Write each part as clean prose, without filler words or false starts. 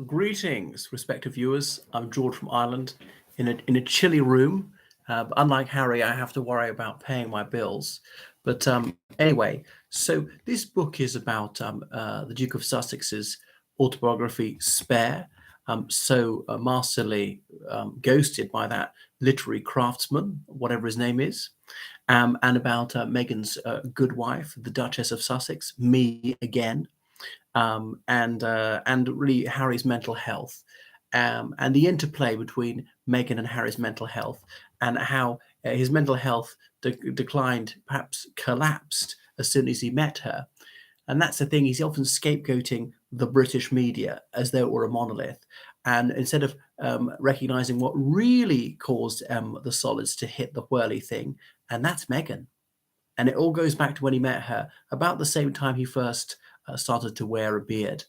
Greetings, respected viewers. I'm George from Ireland in a chilly room. But unlike Harry, I have to worry about paying my bills. But anyway, so this book is about the Duke of Sussex's autobiography, Spare, masterly ghosted by that literary craftsman, whatever his name is, and about Meghan's good wife, the Duchess of Sussex, me again, and really Harry's mental health, and the interplay between Meghan and Harry's mental health, and how his mental health declined, perhaps collapsed as soon as he met her. And that's the thing, he's often scapegoating the British media as though it were a monolith. And instead of recognizing what really caused the solids to hit the whirly thing, and that's Meghan. And it all goes back to when he met her, about the same time he first started to wear a beard.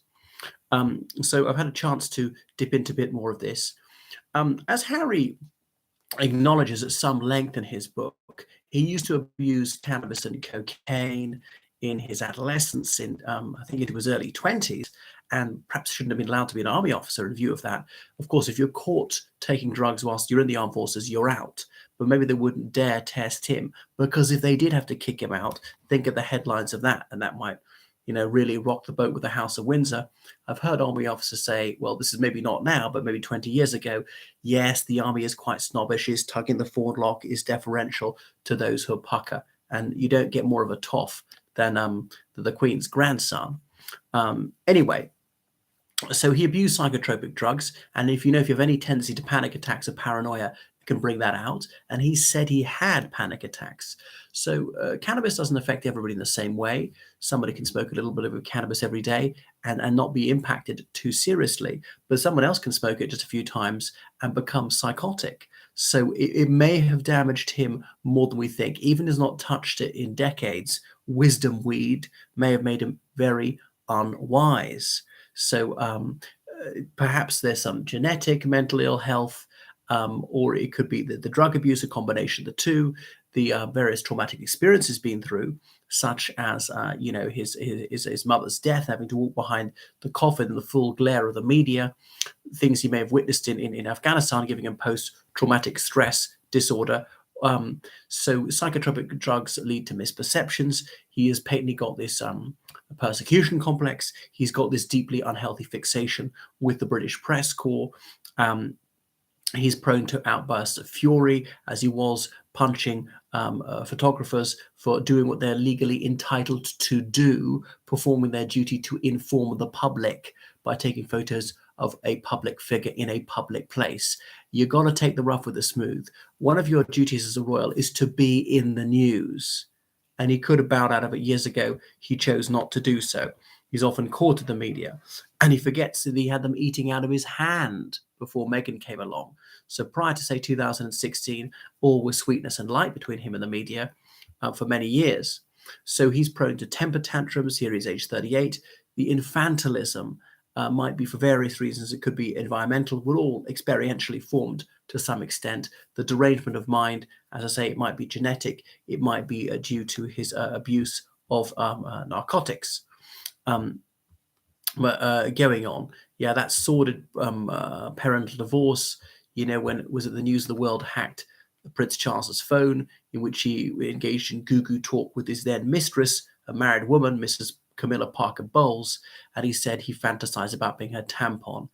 So I've had a chance to dip into a bit more of this. As Harry acknowledges at some length in his book, he used to abuse cannabis and cocaine in his adolescence, in I think it was early 20s, and perhaps shouldn't have been allowed to be an army officer in view of that. Of course, if you're caught taking drugs whilst you're in the armed forces, you're out. But maybe they wouldn't dare test him, because if they did have to kick him out, think of the headlines of that, and that might, really rock the boat with the House of Windsor. I've heard army officers say, well, this is maybe not now, but maybe 20 years ago, yes, the army is quite snobbish, is tugging the forelock, is deferential to those who are pucker, and you don't get more of a toff than the Queen's grandson. Anyway, so he abused psychotropic drugs, and if you have any tendency to panic attacks or paranoia, it can bring that out. And he said he had panic attacks. So cannabis doesn't affect everybody in the same way. Somebody can smoke a little bit of cannabis every day and not be impacted too seriously, but someone else can smoke it just a few times and become psychotic. So it may have damaged him more than we think. Even has not touched it in decades, wisdom weed may have made him very unwise. So perhaps there's some genetic mental ill health, or it could be the drug abuse, a combination of the two, the various traumatic experiences been through, such as his mother's death, having to walk behind the coffin in the full glare of the media, things he may have witnessed in Afghanistan, giving him post-traumatic stress disorder. So psychotropic drugs lead to misperceptions. He has patently got this persecution complex. He's got this deeply unhealthy fixation with the British press corps. He's prone to outbursts of fury, as he was punching photographers for doing what they're legally entitled to do, performing their duty to inform the public by taking photos of a public figure in a public place. You got to take the rough with the smooth. One of your duties as a royal is to be in the news. And he could have bowed out of it years ago. He chose not to do so. He's often courted the media, and he forgets that he had them eating out of his hand before Meghan came along. So prior to, say, 2016, all was sweetness and light between him and the media for many years. So he's prone to temper tantrums. Here he's age 38. The infantilism might be for various reasons. It could be environmental. We're all experientially formed to some extent. The derangement of mind, as I say, it might be genetic. It might be due to his abuse of narcotics. But going on, that sordid parental divorce, when was it the News of the World hacked Prince Charles's phone, in which he engaged in goo-goo talk with his then mistress, a married woman, Mrs. Camilla Parker Bowles, and he said he fantasized about being her tampon.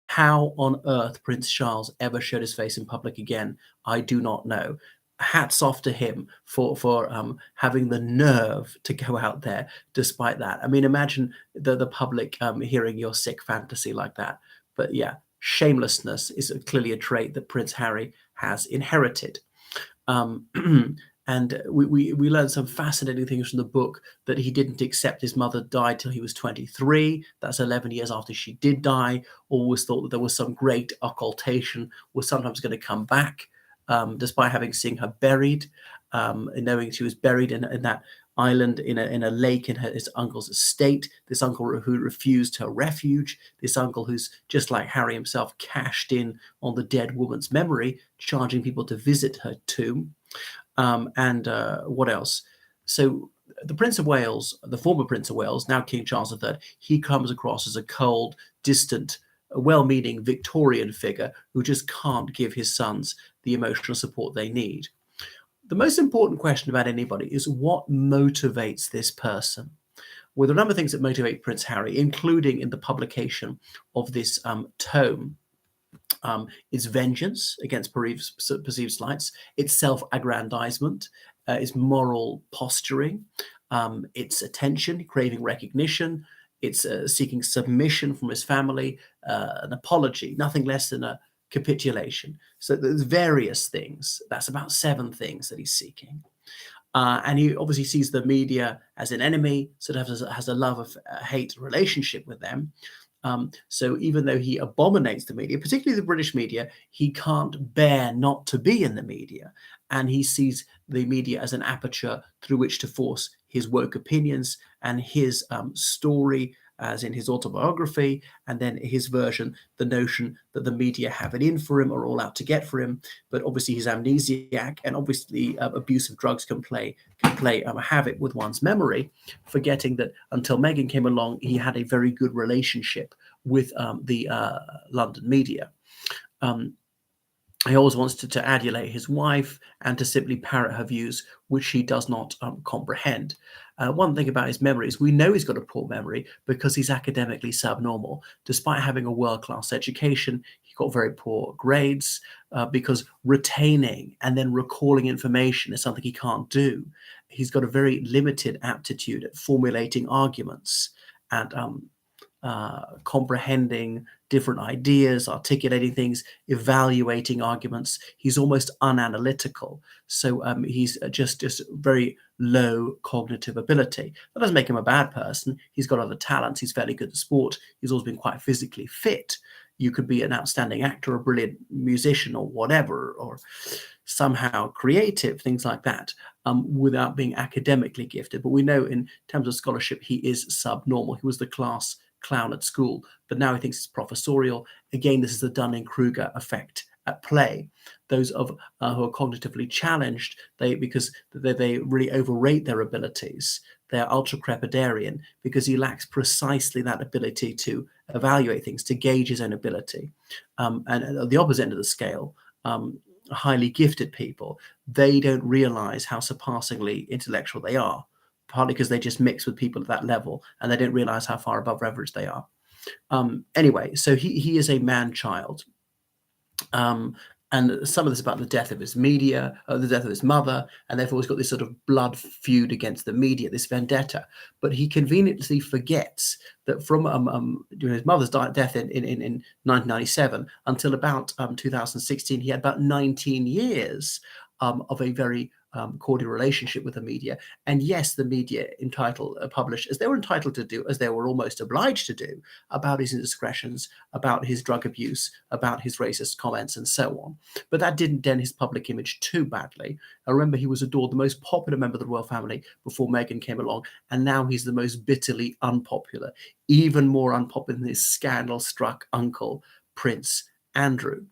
How on earth Prince Charles ever showed his face in public again, I do not know. Hats off to him for having the nerve to go out there despite that. I mean, imagine the public hearing your sick fantasy like that. But yeah, shamelessness is clearly a trait that Prince Harry has inherited. And we learned some fascinating things from the book, that he didn't accept his mother died till he was 23. That's 11 years after she did die. Always thought that there was some great occultation, was sometimes going to come back, despite having seen her buried, and knowing she was buried in that island in a lake in his uncle's estate. This uncle who refused her refuge. This uncle who's, just like Harry himself, cashed in on the dead woman's memory, charging people to visit her tomb. And what else? So the Prince of Wales, the former Prince of Wales, now King Charles III, he comes across as a cold, distant a well-meaning Victorian figure who just can't give his sons the emotional support they need. The most important question about anybody is what motivates this person. Well, there are a number of things that motivate Prince Harry, including in the publication of this tome. It's vengeance against perceived slights, it's self-aggrandizement, it's moral posturing, it's attention, craving recognition, it's seeking submission from his family, an apology, nothing less than a capitulation. So there's various things. That's about 7 things that he's seeking. And he obviously sees the media as an enemy, sort of has a love of hate relationship with them. So even though he abominates the media, particularly the British media, he can't bear not to be in the media. And he sees the media as an aperture through which to force his woke opinions and his story, as in his autobiography, and then his version, the notion that the media have it in for him, are all out to get for him. But obviously he's amnesiac, and obviously abuse of drugs can play havoc with one's memory, forgetting that until Meghan came along, he had a very good relationship with the London media. He always wants to adulate his wife and to simply parrot her views, which he does not comprehend. One thing about his memory is we know he's got a poor memory because he's academically subnormal. Despite having a world-class education, he got very poor grades because retaining and then recalling information is something he can't do. He's got a very limited aptitude at formulating arguments and comprehending different ideas, articulating things, evaluating arguments. He's almost unanalytical. So he's just very low cognitive ability. That doesn't make him a bad person. He's got other talents. He's fairly good at sport. He's always been quite physically fit. You could be an outstanding actor, a brilliant musician, or whatever, or somehow creative, things like that, without being academically gifted. But we know in terms of scholarship, he is subnormal. He was the class clown at school, but now he thinks it's professorial. Again, this is the Dunning-Kruger effect at play. Those of who are cognitively challenged, because they really overrate their abilities. They're ultra-crepidarian because he lacks precisely that ability to evaluate things, to gauge his own ability. And at the opposite end of the scale, highly gifted people, they don't realize how surpassingly intellectual they are, partly because they just mix with people at that level and they don't realize how far above average they are. Anyway, so he is a man-child. And some of this about the death of his the death of his mother, and therefore he's got this sort of blood feud against the media, this vendetta. But he conveniently forgets that from during his mother's death in 1997 until about 2016, he had about 19 years of a very cordial relationship with the media. And yes, the media published, as they were entitled to do, as they were almost obliged to do, about his indiscretions, about his drug abuse, about his racist comments, and so on. But that didn't dent his public image too badly. I remember he was adored, the most popular member of the royal family before Meghan came along, and now he's the most bitterly unpopular, even more unpopular than his scandal-struck uncle, Prince Andrew.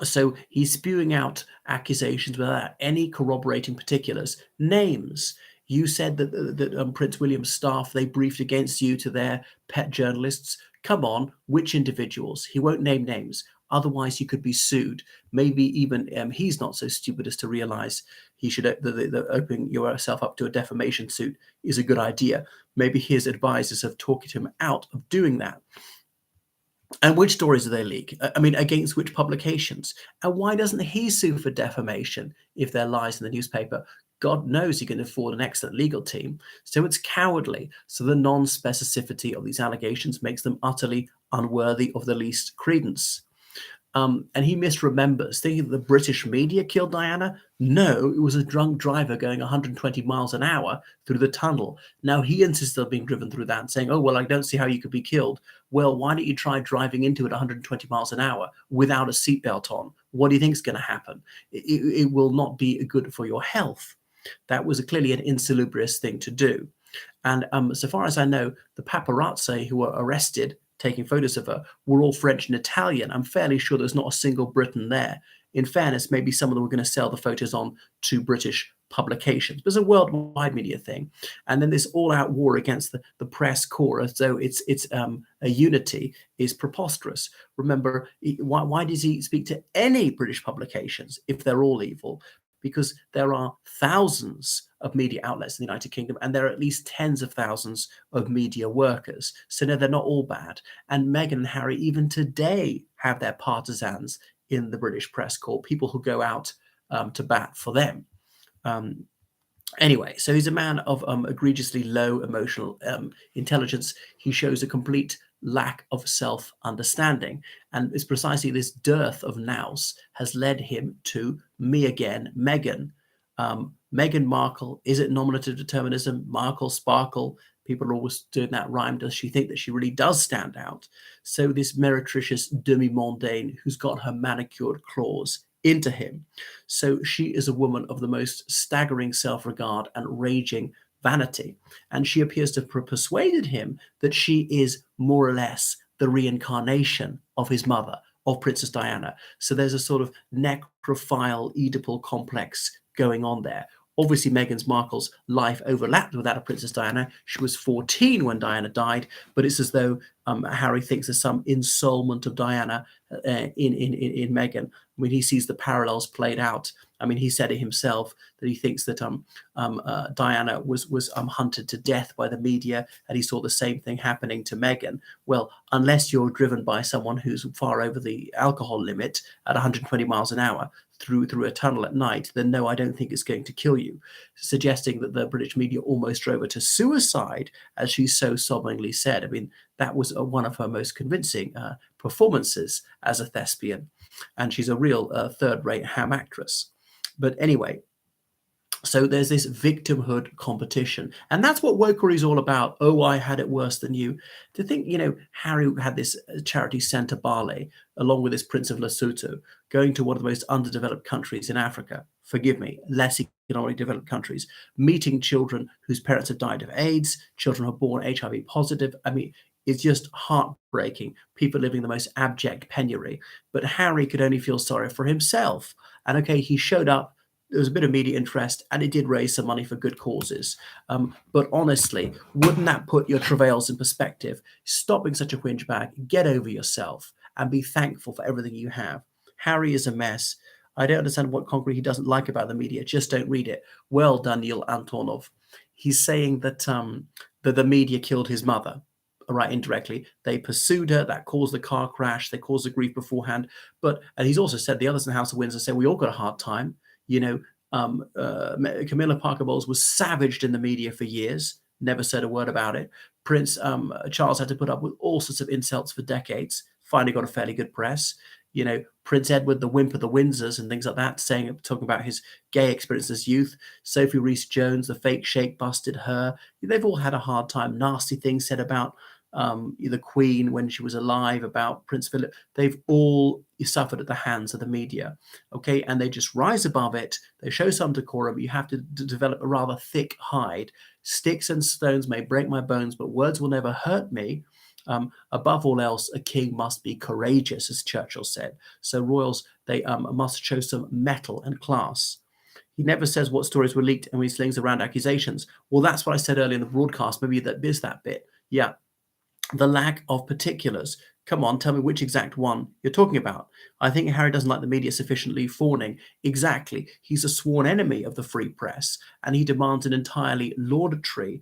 So he's spewing out accusations without any corroborating particulars. Names. You said that Prince William's staff, they briefed against you to their pet journalists. Come on, which individuals? He won't name names. Otherwise, you could be sued. Maybe even he's not so stupid as to realize he should opening yourself up to a defamation suit is a good idea. Maybe his advisors have talked him out of doing that. And which stories do they leak? I mean, against which publications? And why doesn't he sue for defamation if there are lies in the newspaper? God knows he can afford an excellent legal team. So it's cowardly. So the non-specificity of these allegations makes them utterly unworthy of the least credence. And he misremembers, thinking that the British media killed Diana. No, it was a drunk driver going 120 miles an hour through the tunnel. Now he insists on being driven through that and saying, oh, well, I don't see how you could be killed. Well, why don't you try driving into it 120 miles an hour without a seatbelt on? What do you think is going to happen? It will not be good for your health. That was clearly an insalubrious thing to do. And so far as I know, the paparazzi who were arrested taking photos of her were all French and Italian. I'm fairly sure there's not a single Briton there. In fairness, maybe some of them were going to sell the photos on to British publications. But it's a worldwide media thing. And then this all-out war against the press corps, as though it's a unity, is preposterous. Remember, why does he speak to any British publications if they're all evil? Because there are thousands of media outlets in the United Kingdom, and there are at least tens of thousands of media workers. So no, they're not all bad. And Meghan and Harry, even today, have their partisans in the British press corps, people who go out to bat for them. Um, Anyway, so he's a man of egregiously low emotional intelligence. He shows a complete lack of self-understanding. And it's precisely this dearth of nous has led him to me again, Meghan. Meghan Markle, is it nominative determinism? Markle, Sparkle, people are always doing that rhyme. Does she think that she really does stand out? So this meretricious demi-mondaine who's got her manicured claws into him. So she is a woman of the most staggering self-regard and raging vanity. And she appears to have persuaded him that she is more or less the reincarnation of his mother, of Princess Diana. So there's a sort of necrophile Oedipal complex going on there. Obviously, Meghan Markle's life overlapped with that of Princess Diana. She was 14 when Diana died, but it's as though Harry thinks there's some ensoulment of Diana in Meghan. I mean, he sees the parallels played out. I mean, he said it himself that he thinks that Diana was hunted to death by the media, and he saw the same thing happening to Meghan. Well, unless you're driven by someone who's far over the alcohol limit at 120 miles an hour through a tunnel at night, then no, I don't think it's going to kill you. Suggesting that the British media almost drove her to suicide, as she so sobbingly said. I mean, that was one of her most convincing performances as a thespian. And she's a real third-rate ham actress. But anyway, so there's this victimhood competition. And that's what wokery is all about. Oh, I had it worse than you. To think, Harry had this charity centre ballet, along with this Prince of Lesotho, going to one of the most underdeveloped countries in Africa. Forgive me, less economically developed countries, meeting children whose parents had died of AIDS, children who are born HIV positive. I mean, it's just heartbreaking. People living the most abject penury. But Harry could only feel sorry for himself. And okay, he showed up. There was a bit of media interest, and it did raise some money for good causes. But honestly, wouldn't that put your travails in perspective? Stop being such a whinge bag, get over yourself, and be thankful for everything you have. Harry is a mess. I don't understand what concrete he doesn't like about the media. Just don't read it. Well done, Neil Antonov. He's saying that that the media killed his mother. Right, indirectly. They pursued her, that caused the car crash, they caused the grief beforehand. And he's also said the others in the House of Windsor say we all got a hard time. Camilla Parker Bowles was savaged in the media for years, never said a word about it. Prince Charles had to put up with all sorts of insults for decades, finally got a fairly good press. Prince Edward, the wimp of the Windsors and things like that, talking about his gay experience as youth. Sophie Rees-Jones, the fake shake busted her. They've all had a hard time. Nasty things said about the Queen when she was alive, about Prince Philip. They've all suffered at the hands of the media, okay? And they just rise above it. They show some decorum. You have to develop a rather thick hide. Sticks and stones may break my bones, but words will never hurt me. Above all else, a king must be courageous, as Churchill said. So royals, they must show some mettle and class. He never says what stories were leaked and he slings around accusations. Well, that's what I said earlier in the broadcast. Maybe that is that bit. Yeah. The lack of particulars. Come on, tell me which exact one you're talking about. I think Harry doesn't like the media sufficiently fawning. Exactly. He's a sworn enemy of the free press, and he demands an entirely laudatory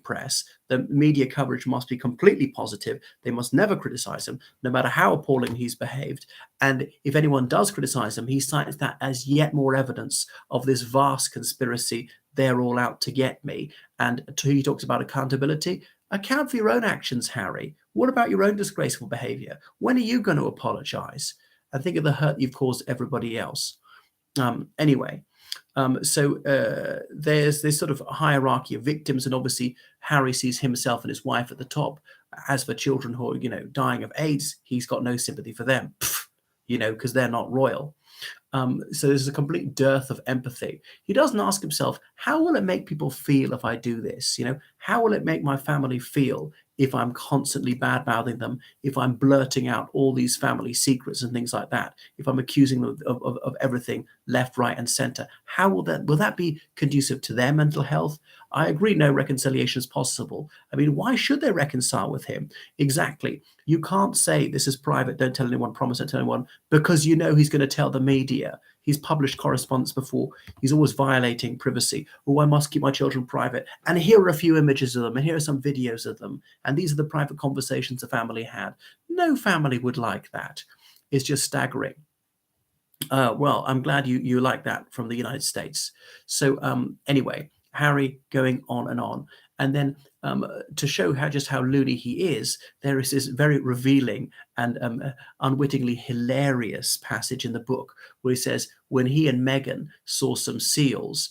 press. The media coverage must be completely positive. They must never criticize him, no matter how appalling he's behaved. And if anyone does criticize him, he cites that as yet more evidence of this vast conspiracy. They're all out to get me. And he talks about accountability. Account for your own actions, Harry. What about your own disgraceful behavior? When are you going to apologize? And think of the hurt you've caused everybody else. Anyway, so there's this sort of hierarchy of victims, and obviously Harry sees himself and his wife at the top. As for children who are, dying of AIDS, he's got no sympathy for them, because they're not royal. So there's a complete dearth of empathy. He doesn't ask himself, how will it make people feel if I do this? How will it make my family feel if I'm constantly bad-mouthing them, if I'm blurting out all these family secrets and things like that, if I'm accusing them of everything left, right, and center? How will that be conducive to their mental health? I agree, no reconciliation is possible. I mean, why should they reconcile with him? Exactly. You can't say this is private, don't tell anyone, promise don't tell anyone, because you know he's going to tell the media. He's published correspondence before. He's always violating privacy. Oh, I must keep my children private. And here are a few images of them, and here are some videos of them. And these are the private conversations the family had. No family would like that. It's just staggering. Well, I'm glad you like that from the United States. So anyway, Harry going on, and then to show how loony he is, there is this very revealing and unwittingly hilarious passage in the book where he says when he and Meghan saw some seals,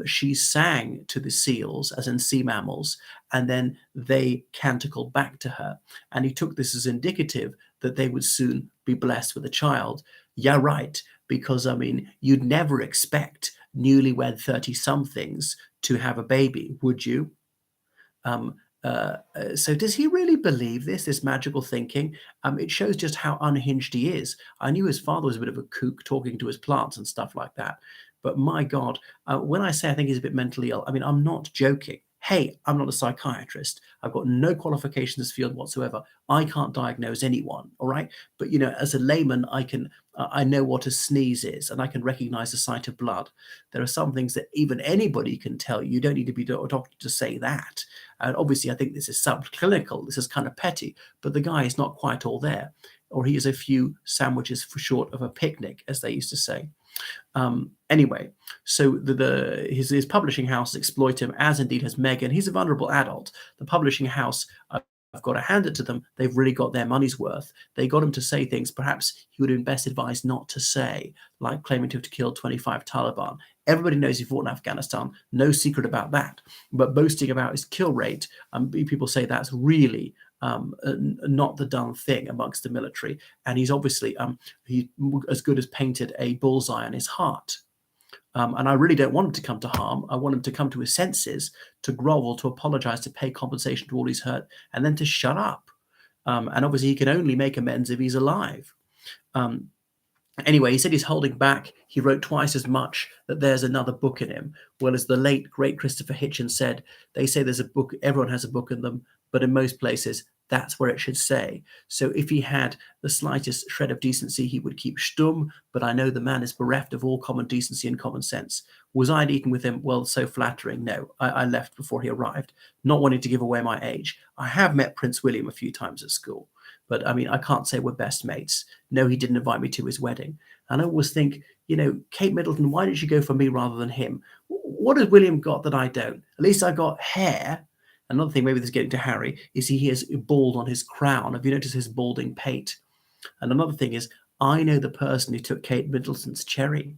she sang to the seals, as in sea mammals, and then they canticled back to her, and he took this as indicative that they would soon be blessed with a child. Yeah, right. Because, I mean, you'd never expect newlywed 30-somethings to have a baby, would you? So does he really believe this magical thinking? It shows just how unhinged he is. I knew his father was a bit of a kook talking to his plants and stuff like that. But my God, when I say I think he's a bit mentally ill, I mean, I'm not joking. Hey, I'm not a psychiatrist. I've got no qualifications in this field whatsoever. I can't diagnose anyone, all right? But, as a layman, I know what a sneeze is, and I can recognize the sight of blood. There are some things that even anybody can tell you. You don't need to be a doctor to say that. And obviously, I think this is subclinical. This is kind of petty, but the guy is not quite all there, or he is a few sandwiches for short of a picnic, as they used to say. Anyway, so his publishing house exploit him, as indeed has Meghan. He's a vulnerable adult. The publishing house, I've got to hand it to them, they've really got their money's worth. They got him to say things perhaps he would have been best advised not to say, like claiming to have killed 25 Taliban. Everybody knows he fought in Afghanistan. No secret about that. But boasting about his kill rate, people say that's really not the done thing amongst the military. And he's obviously he as good as painted a bullseye on his heart. And I really don't want him to come to harm. I want him to come to his senses, to grovel, to apologize, to pay compensation to all he's hurt, and then to shut up. And obviously he can only make amends if he's alive. Anyway, he said he's holding back. He wrote twice as much, that there's another book in him. Well, as the late, great Christopher Hitchens said, they say there's a book, everyone has a book in them, but in most places, that's where it should say. So if he had the slightest shred of decency, he would keep stum, but I know the man is bereft of all common decency and common sense. Was I eating with him? Well, so flattering. No, I left before he arrived, not wanting to give away my age. I have met Prince William a few times at school, but I mean, I can't say we're best mates. No, he didn't invite me to his wedding. And I always think, Kate Middleton, why did she go for me rather than him? What has William got that I don't? At least I got hair. Another thing, maybe this is getting to Harry, is he is bald on his crown. Have you noticed his balding pate? And another thing is, I know the person who took Kate Middleton's cherry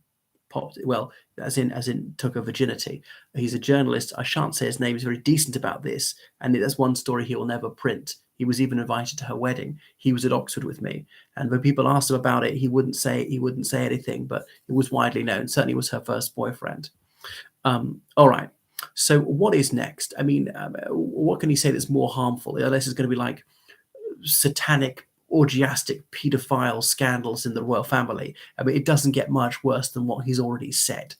pop. Well, as in took her virginity. He's a journalist. I shan't say his name. He's very decent about this, and that's one story he will never print. He was even invited to her wedding. He was at Oxford with me, and when people asked him about it, he wouldn't say anything. But it was widely known. Certainly, was her first boyfriend. All right. So what is next? I mean, what can he say that's more harmful? Unless it's going to be like satanic, orgiastic, paedophile scandals in the royal family. I mean, it doesn't get much worse than what he's already said.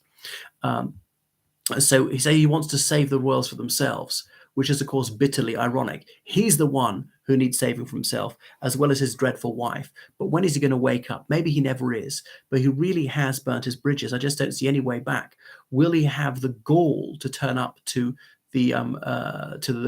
So he wants to save the royals for themselves, which is, of course, bitterly ironic. He's the one who needs saving from himself, as well as his dreadful wife. But when is he going to wake up? Maybe he never is, but he really has burnt his bridges. I just don't see any way back. Will he have the gall to turn up to the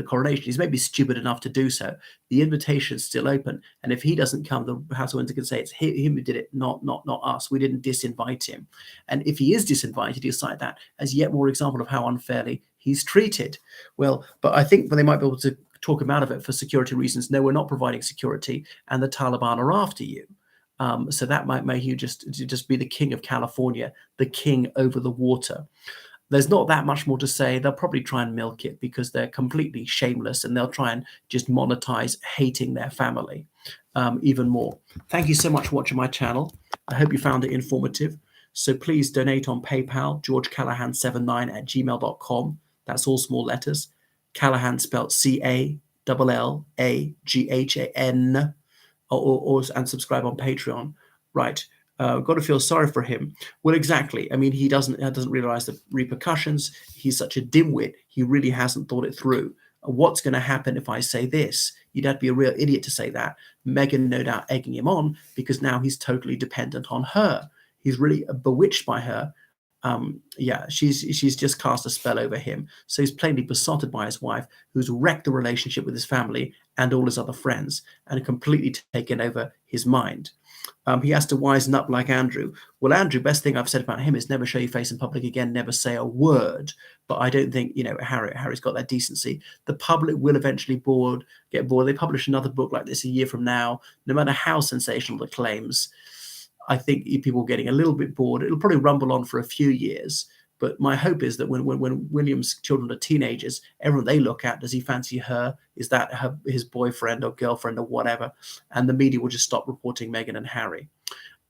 coronation? He's maybe stupid enough to do so. The invitation is still open, and if he doesn't come, the House of Windsor can say it's him who did it, not us. We didn't disinvite him. And if he is disinvited, he'll cite that as yet more example of how unfairly he's treated. Well, but I think they might be able to talk him out of it for security reasons. No, we're not providing security, and the Taliban are after you. So that might make you just be the king of California, the king over the water. There's not that much more to say. They'll probably try and milk it because they're completely shameless, and they'll try and just monetize hating their family even more. Thank you so much for watching my channel. I hope you found it informative. So please donate on PayPal, georgecallahan79@gmail.com. That's all small letters. Callahan spelled C-A Laghan, and subscribe on Patreon. Right. Got to feel sorry for him. Well, exactly. I mean, he doesn't realize the repercussions. He's such a dimwit. He really hasn't thought it through. What's going to happen if I say this? You'd have to be a real idiot to say that. Meghan, no doubt, egging him on because now he's totally dependent on her. He's really bewitched by her. Yeah, she's just cast a spell over him. So he's plainly besotted by his wife, who's wrecked the relationship with his family and all his other friends, and completely taken over his mind. He has to wisen up like Andrew. Well, Andrew, best thing I've said about him is never show your face in public again, never say a word. But I don't think, Harry's got that decency. The public will eventually get bored. They publish another book like this a year from now, no matter how sensational the claims. I think people are getting a little bit bored. It'll probably rumble on for a few years. But my hope is that when William's children are teenagers, everyone they look at, does he fancy her? Is that his boyfriend or girlfriend or whatever? And the media will just stop reporting Meghan and Harry.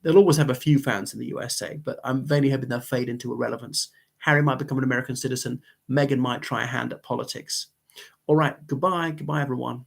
They'll always have a few fans in the USA, but I'm very hoping they'll fade into irrelevance. Harry might become an American citizen. Meghan might try a hand at politics. All right, goodbye. Goodbye, everyone.